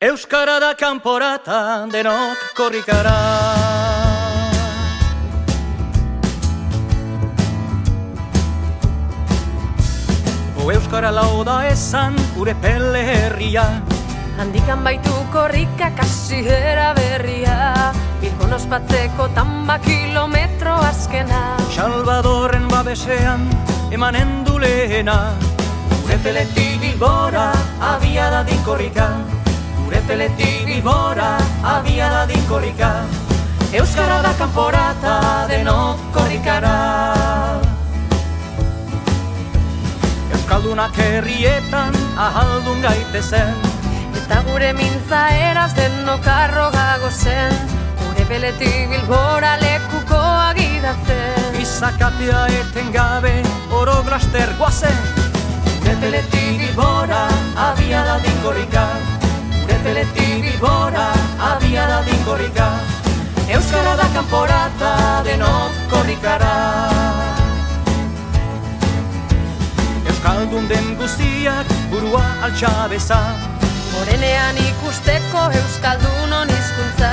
Euskara da kanporata, denok korrikara. Euskara lau da esan, gure pele herria. Handikan baitu korrika kasihera berria, Bilbon ospatzeko tamba kilometro azkena. Salvadorren babesean, emanen du lehena. Gure peletik Bilbora, abia da dinkorrika. Gure peletik Bilbora, abia da dinkorrika. Euskara da kanporata, denok korrikara. Euskaldunak herrietan ahaldun gaitezen, Eta gure mintza eraz denok arrogago zen, Gure peletik Bilbora lekuko agidatzen. Izakatea eten gabe oro glaster guazen. Gure peletik Bilbora, abia da dinkorrika. Gure peletik Bilbora, abia da dinkorrika. Euskara da kanporata, denok korrikara. Euskaldun den guztiak burua altxabeza, Morenean ikusteko Euskaldunon hizkuntza,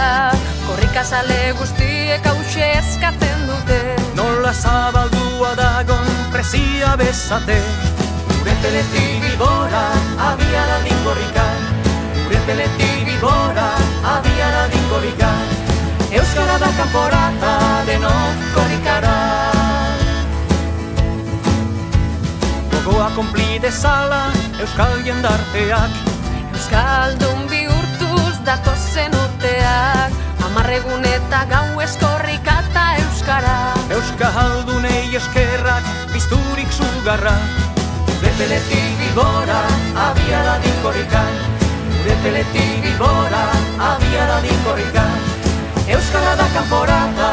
Korrikazale guztiek hause eskatzen dute. nola zabaldua dagon presia bezate. Gure peletik Bilbora, abia da dinkorrika. Gure peletik Bilbora, abia da dinkorrika. Euskara da kanporata, denok korrikara. Gogoa konpli dezala euskal jendarteak, Euskaldun bihurtuz datozen urteak, 10 egun eta gauez korrika eta euskara. Euskaldunei eskerrak pizturik sugarra. Gure peletik Bilbora, abia da dinkorrika. Gure peletik Bilbora, abia da dinkorrika. Euskara da kanporata,